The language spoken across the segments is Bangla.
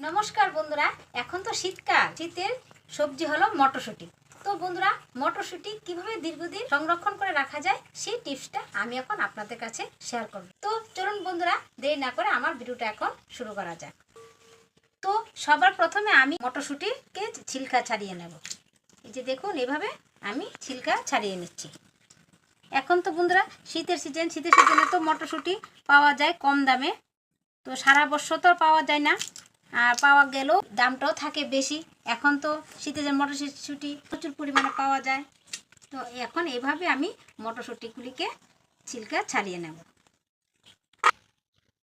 নমস্কার বন্ধুরা, এখন তো শীতকাল, শীতের সবজি হলো মটরশুঁটি। তো বন্ধুরা, মটরশুঁটি কিভাবে দীর্ঘদিন সংরক্ষণ করে রাখা যায় সেই টিপসটা আমি এখন আপনাদের কাছে শেয়ার করব। তো চলুন বন্ধুরা, দেরি না করে আমার ভিডিওটা এখন শুরু করা যাক। তো সবার প্রথমে আমি মটরশুঁটিকে ছিলকা ছাড়িয়ে নেব। এই যে দেখুন, এভাবে আমি ছিলকা ছাড়িয়ে নিচ্ছি। এখন তো বন্ধুরা শীতের সিজনে তো মটরশুঁটি পাওয়া যায় কম দামে। তো সারা বছর তো পাওয়া যায় না, আর পাওয়া গেলেও দামটাও থাকে বেশি। এখন তো শীতের মটরশুঁটি প্রচুর পরিমাণে পাওয়া যায়। তো এখন এভাবে আমি মটরশুঁটিগুলিকে ছিলকা ছাড়িয়ে নেব।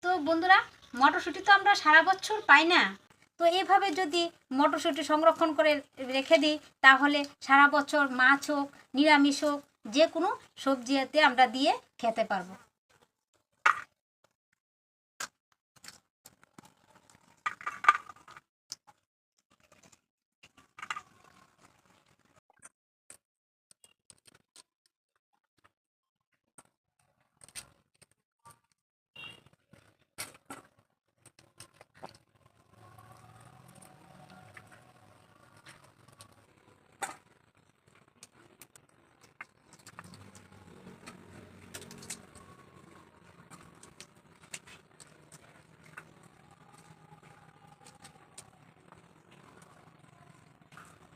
তো বন্ধুরা, মটরশুঁটি তো আমরা সারা বছর পাই না। তো এভাবে যদি মটরশুঁটি সংরক্ষণ করে রেখে দিই, তাহলে সারা বছর মাছ হোক, নিরামিষ হোক, যে কোনো সবজিতে আমরা দিয়ে খেতে পারবো।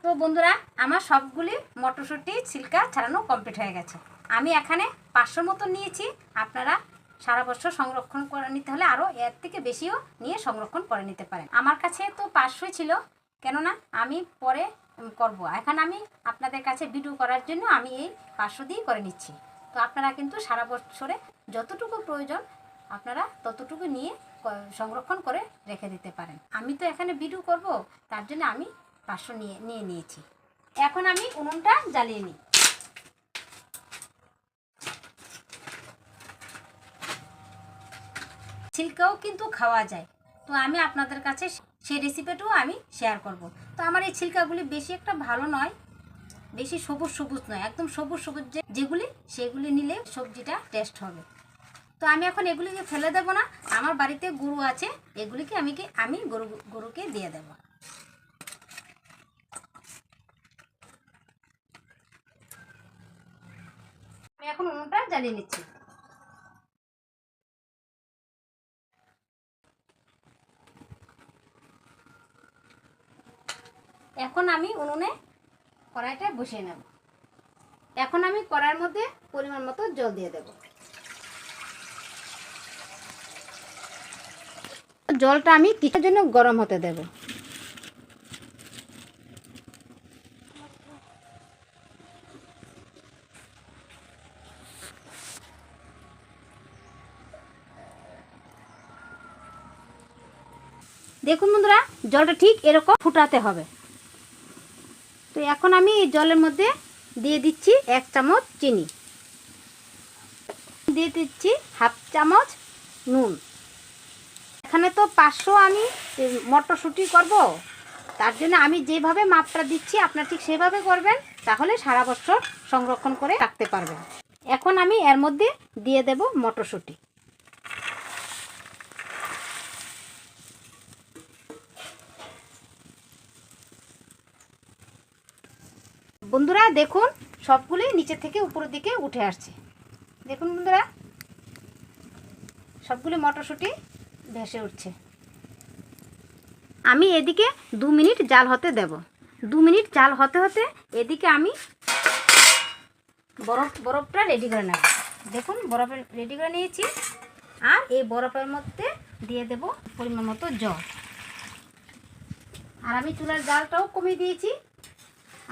তো বন্ধুরা, আমার সবগুলি মটরশুঁটি ছিলকা ছাড়ানো কমপ্লিট হয়ে গেছে। আমি এখানে 500 মতো নিয়েছি। আপনারা সারা বছর সংরক্ষণ করে নিতে হলে আরও এর থেকে বেশিও নিয়ে সংরক্ষণ করে নিতে পারেন। আমার কাছে তো 500 ছিল, কেননা আমি পরে করব। এখন আমি আপনাদের কাছে ভিডিও করার জন্য আমি এই 500 দিয়েই করে নিচ্ছি। তো আপনারা কিন্তু সারা বছরে যতটুকু প্রয়োজন আপনারা ততটুকু নিয়ে সংরক্ষণ করে রেখে দিতে পারেন। আমি তো এখানে ভিডিও করব, তার জন্য আমি 500 নিয়েছি। এখন আমি উনুনটা জ্বালিয়ে নিই। ছিলকাও কিন্তু খাওয়া যায়। তো আমি আপনাদের কাছে সেই রেসিপিটাও আমি শেয়ার করব। তো আমার এই ছিলকাগুলি বেশি একটা ভালো নয়, বেশি সবুজ নয়, একদম সবুজ যেগুলি সেগুলি নিলে সবজিটা টেস্ট হবে। তো আমি এখন এগুলিকে ফেলে দেব না। আমার বাড়িতে গরু আছে, এগুলিকে আমি গরুকে দিয়ে দেব। আমি এখন উনুনটা জ্বালিয়ে নিচ্ছি। এখন আমি উনুনে কড়াইটা বসিয়ে নেব। এখন আমি কড়াইয়ের মধ্যে পরিমাণ মতো জল দিয়ে দেব। জলটা আমি কিছুর জন্য গরম হতে দেব। দেখুন বন্ধুরা, জলটা ঠিক এরকম ফুটাতে হবে। তো এখন আমি এই জলের মধ্যে দিয়ে দিচ্ছি 1 চামচ চিনি, দিয়ে দিচ্ছি 1/2 চামচ নুন। এখানে তো 500 আমি মটরশুঁটি করব, তার জন্য আমি যেভাবে মাপটা দিচ্ছি আপনারা ঠিক সেভাবে করবেন, তাহলে সারা বছর সংরক্ষণ করে রাখতে পারবেন। এখন আমি এর মধ্যে দিয়ে দেব মটরশুঁটি। বন্ধুরা দেখুন, সবগুলি নিচে থেকে উপরের দিকে উঠে আসছে। দেখুন বন্ধুরা, সবগুলি মটরশুঁটি ভেসে উঠছে। আমি এদিকে 2 মিনিট জাল হতে দেব। 2 মিনিট জাল হতে হতে এদিকে আমি বরফটা রেডি করে নেব। দেখুন, বরফ রেডি করে নিয়েছি। আর এই বরফের মধ্যে দিয়ে দেব পরিমাণ মতো জল। আর আমি চুলার জালটাও কমিয়ে দিয়েছি।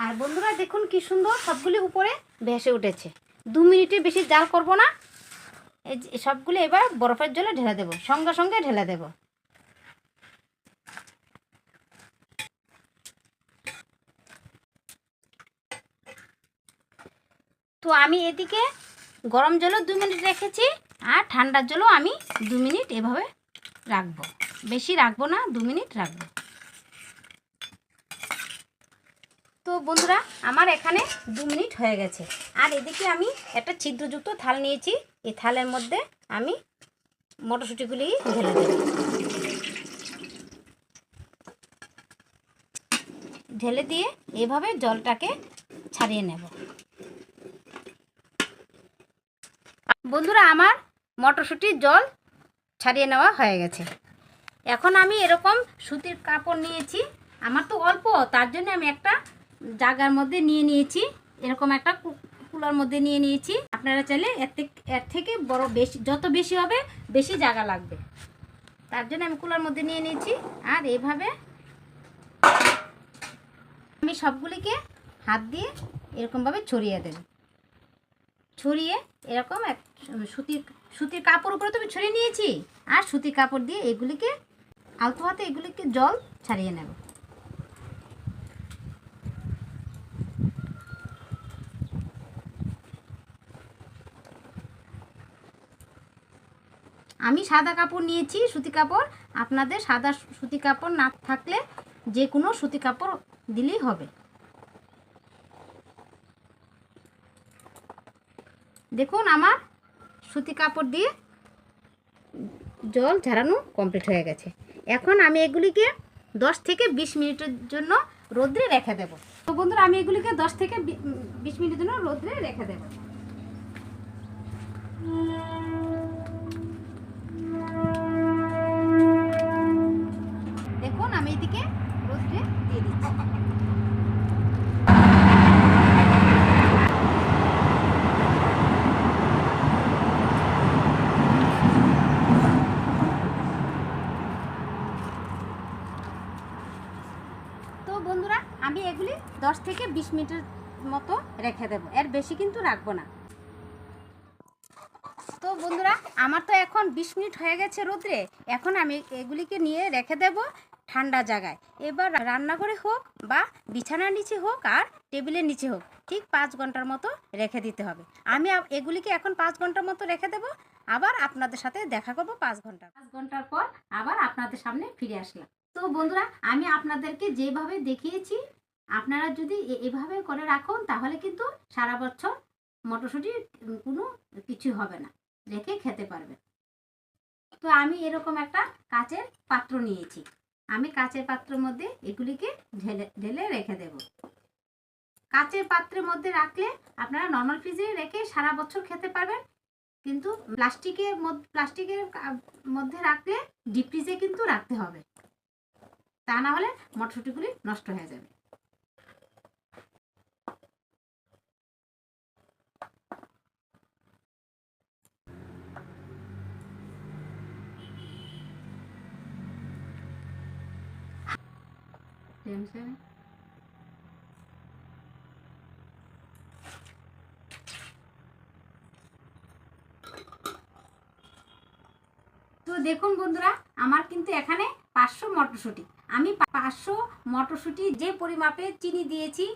আর বন্ধুরা দেখুন কি সুন্দর সবগুলি উপরে ভেসে উঠেছে। 2 মিনিটের বেশি জাল করব না। এই সবগুলো এবার বরফের জলে ঢেলে দেব, সঙ্গে সঙ্গে ঢেলে দেব। তো আমি এদিকে গরম জলও 2 মিনিট রেখেছি, আর ঠান্ডার জলও আমি 2 মিনিট এভাবে রাখবো। বেশি রাখবো না, 2 মিনিট রাখবো। তো বন্ধুরা, আমার এখানে 2 মিনিট হয়ে গেছে। আর এদিকে আমি একটা ছিদ্রযুক্ত থাল নিয়েছি। এই থালের মধ্যে আমি মটরশুঁটিগুলি ঢেলে দেব। ঢেলে দিয়ে এভাবে জলটাকে ছাড়িয়ে নেব। বন্ধুরা, আমার মটরশুঁটির জল ছাড়িয়ে নেওয়া হয়ে গেছে। এখন আমি এরকম সুতির কাপড় নিয়েছি, আমার তো অল্প, তার জন্য আমি একটা জায়গার মধ্যে নিয়ে নিয়েছি, এরকম একটা কুলার মধ্যে নিয়ে নিয়েছি। আপনারা চাইলে এর থেকে বড় বেশি, যত বেশি হবে বেশি জায়গা লাগবে, তার জন্য আমি কুলার মধ্যে নিয়ে নিয়েছি। আর এইভাবে আমি সবগুলিকে হাত দিয়ে এরকমভাবে ছড়িয়ে দেব। ছড়িয়ে এরকম এক সুতির কাপড় উপরে তো আমি ছড়িয়ে নিয়েছি, আর সুতির কাপড় দিয়ে এগুলিকে আলতো হাতে এগুলিকে জল ছাড়িয়ে নেব। আমি সাদা কাপড় নিয়েছি, সুতি কাপড়। আপনাদের সাদা সুতি কাপড় না থাকলে যে কোনো সুতি কাপড় দিলেই হবে। দেখুন, আমার সুতি কাপড় দিয়ে জল ঝাড়ানো কমপ্লিট হয়ে গেছে। এখন আমি এগুলিকে 10 থেকে 20 মিনিটের জন্য রোদ্রে রেখে দেব। তো বন্ধুরা, আমি এগুলিকে 10 থেকে 20 মিনিটের জন্য রোদ্রে রেখে দেব। দেখুন, আমি এদিকে রোদ্রে দিয়ে দিচ্ছি। তো বন্ধুরা, আমি এগুলি 10 থেকে 20 মিনিটের মতো রেখে দেব, এর বেশি কিন্তু রাখবো না। তো বন্ধুরা, আমার তো এখন 20 মিনিট হয়ে গেছে রোদ্রে। এখন আমি এগুলিকে নিয়ে রেখে দেব ঠান্ডা জায়গায়। এবার রান্নাঘরে হোক বা বিছানার নিচে হোক আর টেবিলের নিচে হোক, ঠিক 5 ঘন্টার মতো রেখে দিতে হবে। আমি এগুলিকে এখন 5 ঘন্টার মতো রেখে দেব। আবার আপনাদের সাথে দেখা করব 5 ঘন্টার পর আবার আপনাদের সামনে ফিরে আসলাম। তো বন্ধুরা, আমি আপনাদেরকে যেভাবে দেখিয়েছি, আপনারা যদি এভাবে করে রাখুন, তাহলে কিন্তু সারা বছর মটরশুঁটির কোনো কিছু হবে না, রেখে খেতে পারবেন। তো আমি এরকম একটা কাচের পাত্র নিয়েছি, আমি কাচের পাত্রের মধ্যে এগুলিকে ঢেলে রেখে দেব। কাচের পাত্রের মধ্যে রাখলে আপনারা নর্মাল ফ্রিজে রেখে সারা বছর খেতে পারবেন, কিন্তু প্লাস্টিকের মধ্যে রাখলে ডিপ ফ্রিজে কিন্তু রাখতে হবে, তা না হলে মটরশুঁটিগুলি নষ্ট হয়ে যাবে। তো দেখুন বন্ধুরা, আমার কিন্তু এখানে 500 মটরশুঁটি, আমি 500 মটরশুঁটি যে পরিমাপে চিনি দিয়েছি,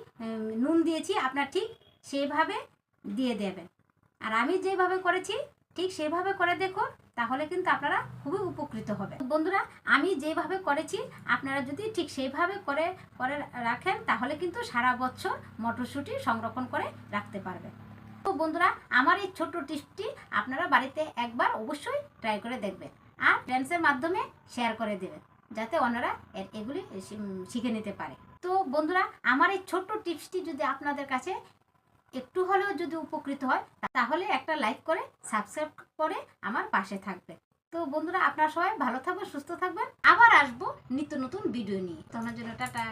নুন দিয়েছি, আপনার ঠিক সেইভাবে দিয়ে দেবেন। আর আমি যেভাবে করেছি ঠিক সেভাবে করে দেখুন, তাহলে কিন্তু আপনারা খুবই উপকৃত হবে। বন্ধুরা, আমি যেভাবে করেছি আপনারা যদি ঠিক সেইভাবে করে রাখেন, তাহলে কিন্তু সারা বছর মটরশুঁটি সংরক্ষণ করে রাখতে পারবেন। তো বন্ধুরা, আমার এই ছোট্ট টিপসটি আপনারা বাড়িতে একবার অবশ্যই ট্রাই করে দেখবেন, আর ফ্রেন্ডসের মাধ্যমে শেয়ার করে দেবেন, যাতে অন্যরা এগুলি শিখে নিতে পারে। তো বন্ধুরা, আমার এই ছোট্ট টিপসটি যদি আপনাদের কাছে একটু হলেও যদি উপকৃত হয়, তাহলে একটা লাইক করে সাবস্ক্রাইব করে আমার পাশে থাকবে। তো বন্ধুরা, আপনারা সবাই ভালো থাকবেন, সুস্থ থাকবেন। আবার আসবো নিত্য নতুন ভিডিও নিয়ে। তোমার জন্য টাটা।